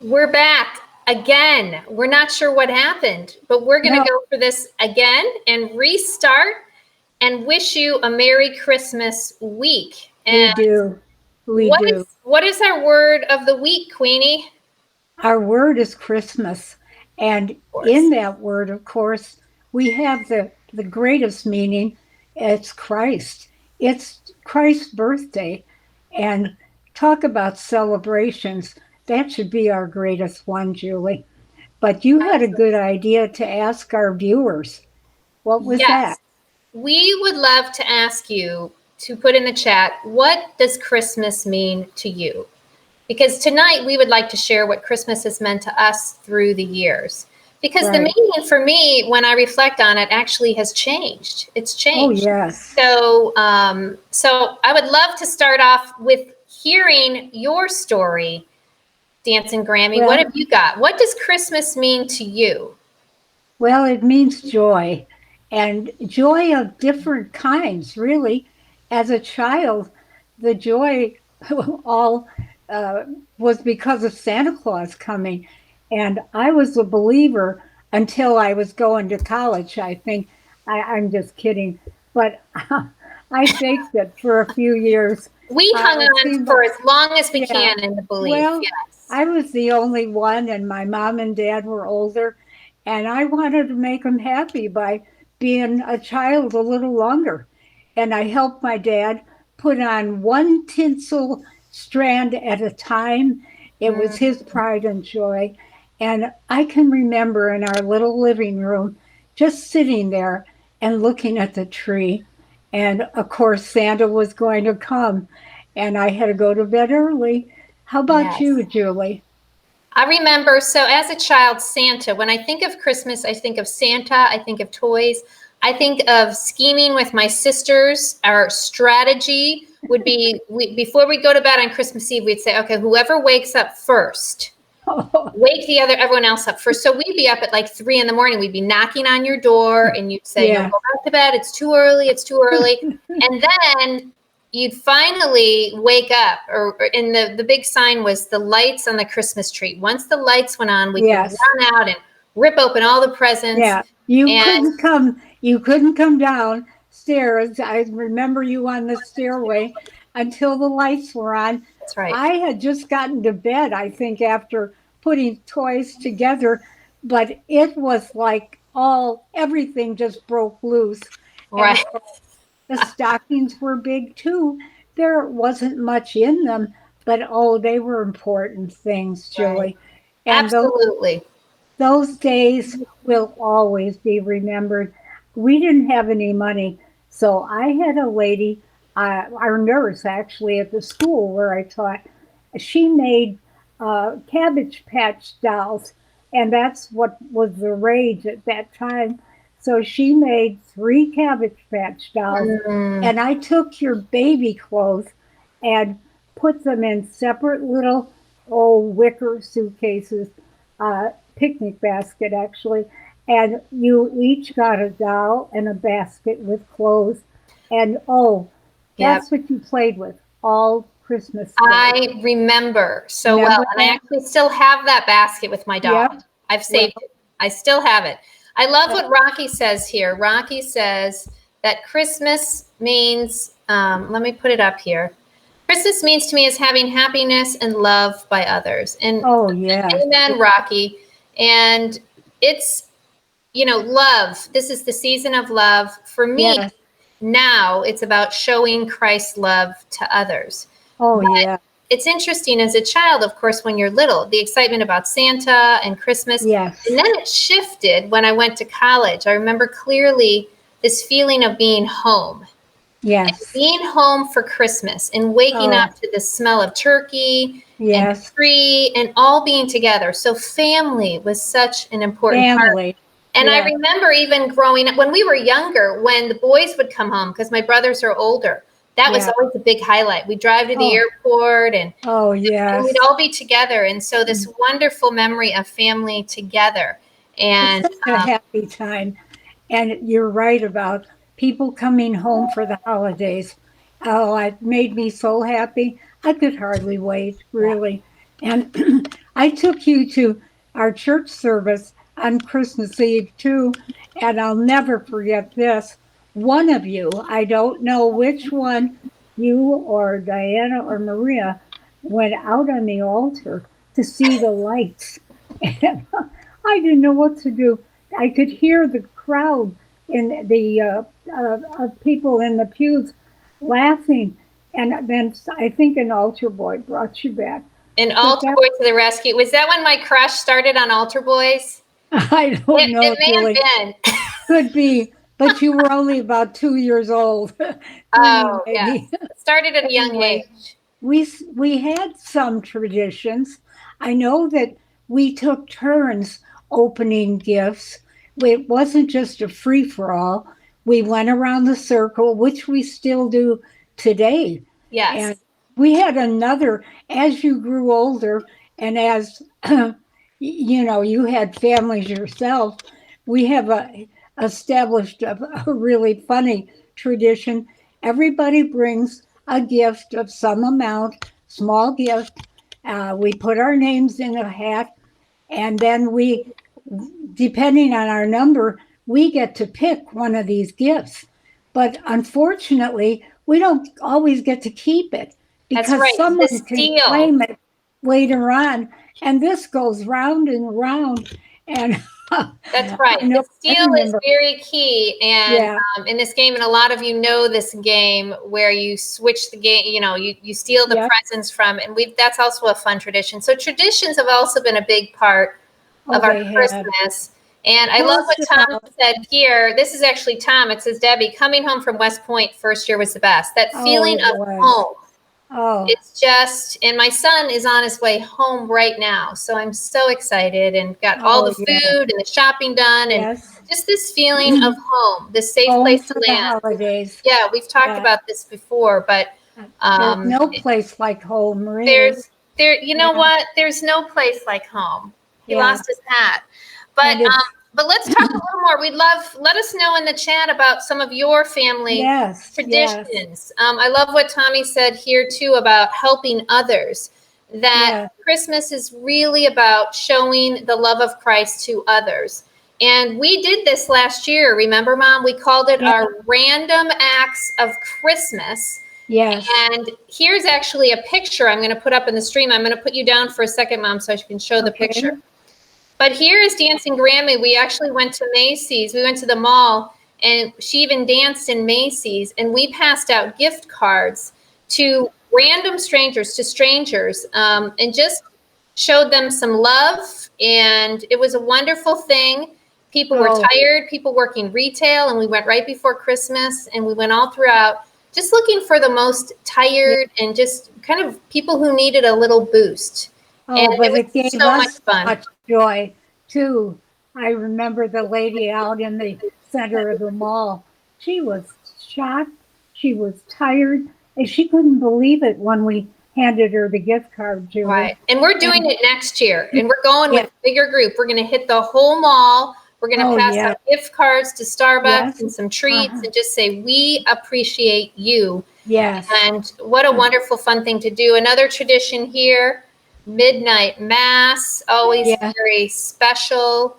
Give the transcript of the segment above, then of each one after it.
We're back again. We're not sure what happened, but we're going to go for this again and restart and wish you a Merry Christmas week. And We do. What is our word of the week, Queenie? Our word is Christmas. And in that word, of course, we have the greatest meaning. It's Christ. It's Christ's birthday. And talk about celebrations. That should be our greatest one, Julie. But you had a good idea to ask our viewers. What was that? We would love to ask you to put in the chat, what does Christmas mean to you? Because tonight we would like to share what Christmas has meant to us through the years. Because the meaning for me, when I reflect on it, actually has changed. It's changed. Oh, yes. So I would love to start off with hearing your story, Dancing Grammy. What have you got? What does Christmas mean to you? Well, it means joy, and joy of different kinds, really. As a child, the joy all was because of Santa Claus coming. And I was a believer until I was going to college, I think. I'm just kidding. But I faked it for a few years. We hung on for as long as we can in the belief. Well, I was the only one, and my mom and dad were older. And I wanted to make them happy by being a child a little longer. And I helped my dad put on one tinsel strand at a time. It was his pride and joy. And I can remember in our little living room just sitting there and looking at the tree. And of course, Santa was going to come, and I had to go to bed early. How about you, Julie? I remember, so as a child, Santa, when I think of Christmas, I think of Santa, I think of toys. I think of scheming with my sisters. Our strategy would be, before we go to bed on Christmas Eve, we'd say, okay, whoever wakes up first, wake everyone else up first. So we'd be up at like 3 a.m. We'd be knocking on your door, and you'd say, no, go back to bed. It's too early. It's too early. And then you'd finally wake up, and the big sign was the lights on the Christmas tree. Once the lights went on, we could run out and rip open all the presents. Yeah, you couldn't come downstairs. I remember you on the stairway until the lights were on. That's right. I had just gotten to bed, I think, after putting toys together, but it was like everything just broke loose. Right. The stockings were big too. There wasn't much in them, but they were important things, Julie. Right. And absolutely. Those days will always be remembered. We didn't have any money, so I had a lady, our nurse actually at the school where I taught. She made Cabbage Patch dolls, and that's what was the rage at that time. So she made 3 Cabbage Patch dolls, and I took your baby clothes and put them in separate little wicker suitcases, picnic basket actually, and you each got a doll and a basket with clothes, and that's what you played with all Christmas Day. I remember so well, and I actually still have that basket with my doll. Yep. I've saved it. I still have it. I love what Rocky says here. Rocky says that Christmas means, let me put it up here. Christmas means to me is having happiness and love by others. And amen, Rocky. And it's, love. This is the season of love. For me, now it's about showing Christ's love to others. It's interesting as a child, of course, when you're little, the excitement about Santa and Christmas. Yes. And then it shifted when I went to college. I remember clearly this feeling of being home. Yes. And being home for Christmas and waking up to the smell of turkey and tree and all being together. So family was such an important part. And I remember even growing up when we were younger, when the boys would come home, because my brothers are older. That was always a big highlight. We'd drive to the airport and we'd all be together. And so this wonderful memory of family together. And it's such a happy time. And you're right about people coming home for the holidays. Oh, it made me so happy. I could hardly wait, really. And I took you to our church service on Christmas Eve too, and I'll never forget this. One of you, I don't know which one, you or Diana or Maria, went out on the altar to see the lights. And I didn't know what to do. I could hear the crowd in the people in the pews laughing. And then I think an altar boy brought you back. An altar boy to the rescue. Was that when my crush started on altar boys? I don't know. It may Julie. have been. Could be, but you were only about 2 years old. Oh, yeah. Started at a young age. We had some traditions. I know that we took turns opening gifts. It wasn't just a free for all. We went around the circle, which we still do today. Yes. And we had another, as you grew older and as you had families yourself, we have established a really funny tradition. Everybody brings a gift of some amount, small gift. We put our names in a hat, and then we, depending on our number, we get to pick one of these gifts. But unfortunately, we don't always get to keep it because someone can claim it later on. And this goes round and round. And that's right. The steal is very key. And in this game, and a lot of you know this game where you switch the game, you steal the presents from, and that's also a fun tradition. So traditions have also been a big part of our Christmas. And I love what Tom said here. This is actually Tom. It says, Debbie, coming home from West Point first year was the best. That feeling of home. Oh. It's just, and my son is on his way home right now. So I'm so excited and got all the food and the shopping done and just this feeling of home, this safe place to land. Holidays. Yeah, we've talked about this before, but there's no place like home, really. You know what? There's no place like home. He lost his hat. But let's talk a little more. Let us know in the chat about some of your family traditions. Yes. I love what Tommy said here too about helping others, that Christmas is really about showing the love of Christ to others. And we did this last year. Remember, Mom? We called it our Random Acts of Christmas. Yes. And here's actually a picture I'm going to put up in the stream. I'm going to put you down for a second, Mom, so I can show the picture. But here is Dancing Grammy. We actually went to Macy's. We went to the mall, and she even danced in Macy's. And we passed out gift cards to random strangers, and just showed them some love. And it was a wonderful thing. People were tired, people working retail, and we went right before Christmas, and we went all throughout just looking for the most tired and just kind of people who needed a little boost. And but it gave us so much joy, too. I remember the lady out in the center of the mall. She was shocked. She was tired. And she couldn't believe it when we handed her the gift card, Julie. Right. And we're doing it next year. And we're going with a bigger group. We're going to hit the whole mall. We're going to pass out gift cards to Starbucks and some treats and just say, we appreciate you. Yes. And what a wonderful, fun thing to do. Another tradition here. Midnight Mass, always very special,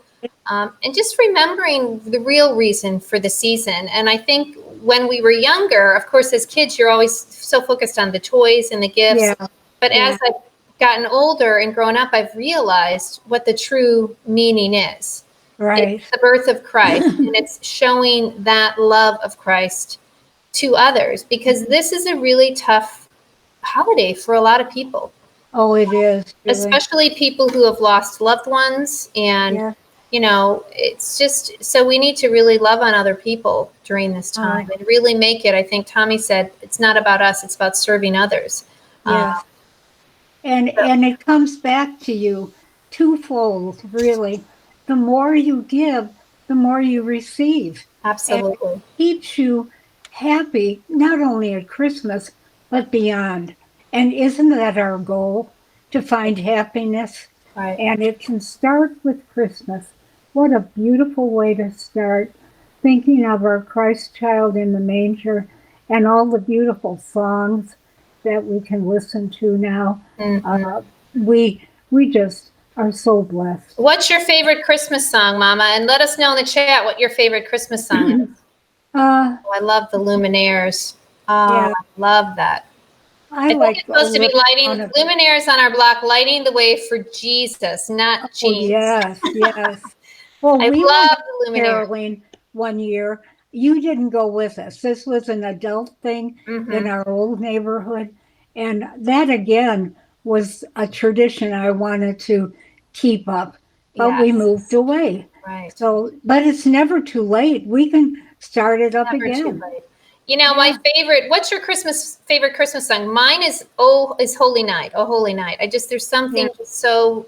and just remembering the real reason for the season. And I think when we were younger, of course, as kids, you're always so focused on the toys and the gifts. But as I've gotten older and grown up, I've realized what the true meaning is. Right. It's the birth of Christ, and it's showing that love of Christ to others, because this is a really tough holiday for a lot of people. Oh, it is. Really. Especially people who have lost loved ones. And, it's just, so we need to really love on other people during this time and really make it. I think Tommy said, it's not about us, it's about serving others. Yeah. And it comes back to you twofold, really. The more you give, the more you receive. Absolutely. And it keeps you happy, not only at Christmas, but beyond. And isn't that our goal, to find happiness? Right. And it can start with Christmas. What a beautiful way to start, thinking of our Christ child in the manger and all the beautiful songs that we can listen to now. We just are so blessed. What's your favorite Christmas song, Mama? And let us know in the chat what your favorite Christmas song is. I love the Luminaires. Yeah. I love that. I think like it's supposed to be lighting of Luminaires on our block, lighting the way for Jesus, not jeans. yes, yes. Well, I we love went the Luminaires. caroling one year. You didn't go with us. This was an adult thing in our old neighborhood. And that again was a tradition I wanted to keep up, but we Yes. moved away. Right. So, but it's never too late. We can start it up Never again. too late. You know, my favorite, what's your favorite Christmas song? Mine is Holy Night. Oh, Holy Night. There's something so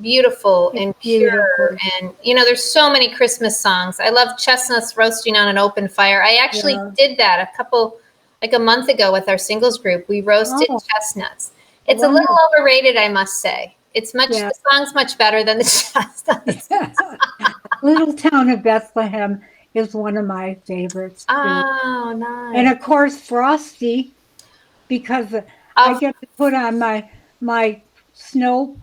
beautiful and pure. And, you know, there's so many Christmas songs. I love chestnuts roasting on an open fire. I actually did that a month ago with our singles group. We roasted chestnuts. It's a little overrated, I must say. The song's much better than the chestnuts. Little Town of Bethlehem is one of my favorites too. Oh, nice. And of course, Frosty, because I get to put on my snowman.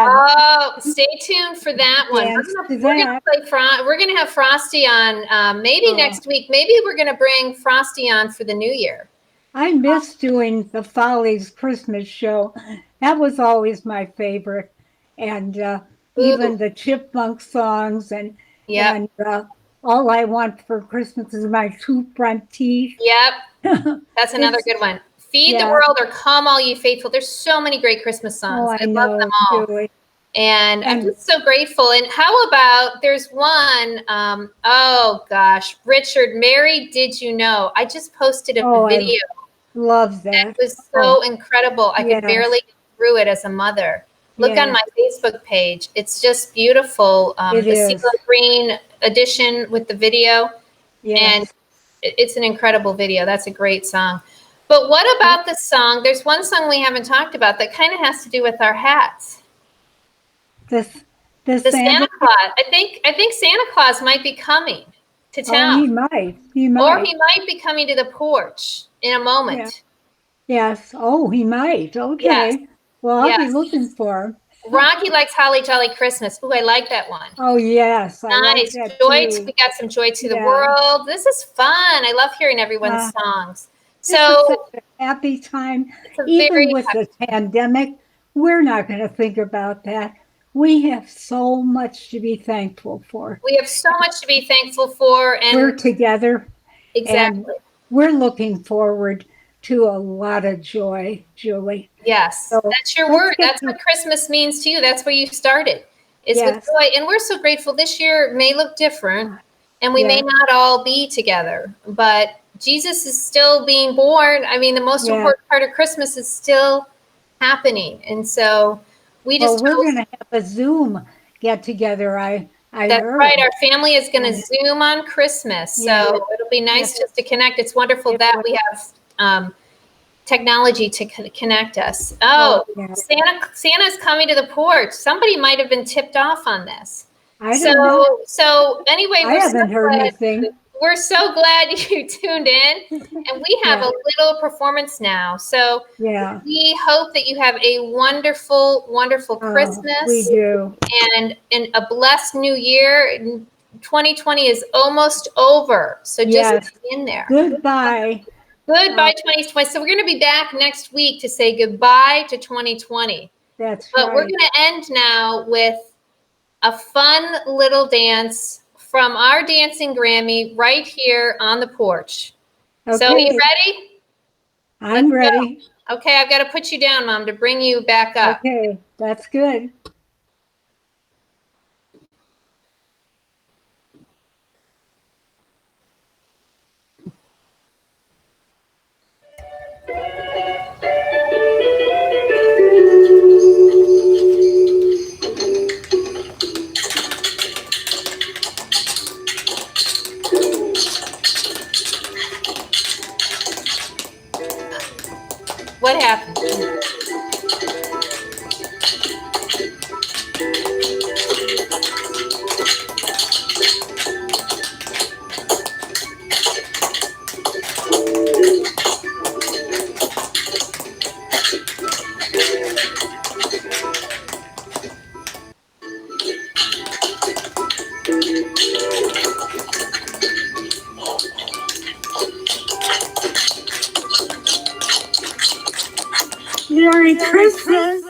Oh, stay tuned for that one. We're gonna have Frosty on maybe next week. Maybe we're gonna bring Frosty on for the new year. I miss doing the Follies Christmas show. That was always my favorite. And even the Chipmunk songs and All I Want for Christmas is My Two Front Teeth. Yep. That's another good one. Feed the World or Come All You Faithful. There's so many great Christmas songs. I love them all. Julie. And I'm just so grateful. And how about there's one, oh gosh, Richard, Mary, Did You Know? I just posted a video. Love that. It was so incredible. I could barely get through it as a mother. Look on my Facebook page. It's just beautiful. The CeeLo Green edition with the video. And it's an incredible video. That's a great song. But what about the song? There's one song we haven't talked about that kind of has to do with our hats. The Santa Claus. I think Santa Claus might be coming to town. Oh, he might. Or he might be coming to the porch in a moment. Yes. Oh, he might. Okay. Yes. Well, I'll be looking for him. Rocky likes Holly Jolly Christmas. Ooh, I like that one. Oh, yes. Nice. Like that Joy. too. We got some Joy to the World. This is fun. I love hearing everyone's songs. This is such a happy time. Even with the pandemic, we're not going to think about that. We have so much to be thankful for. We have so much to be thankful for. And we're together. Exactly. And we're looking forward to a lot of joy, Julie. Yes. So that's your word. That's what Christmas means to you. That's where you started. Is with joy. And we're so grateful. This year may look different. And we may not all be together. But Jesus is still being born. I mean, the most important part of Christmas is still happening. And so we just we're going to have a Zoom get together. I That's heard. right. Our family is going to Zoom on Christmas. So it'll be nice just to connect. It's wonderful that we have technology to connect us. Santa's coming to the porch. Somebody might have been tipped off on this. I don't know. So anyway, I haven't heard anything. We're so glad you tuned in, and we have a little performance now. So we hope that you have a wonderful, wonderful Christmas. We do. And a blessed new year. 2020 is almost over. So just hang in there. Goodbye. Goodbye, 2020. So we're going to be back next week to say goodbye to 2020. That's right. But we're going to end now with a fun little dance from our Dancing Grammy right here on the porch. Okay. So are you ready? I'm ready. Go. Okay, I've got to put you down, Mom, to bring you back up. Okay, that's good. What happened? Merry Christmas.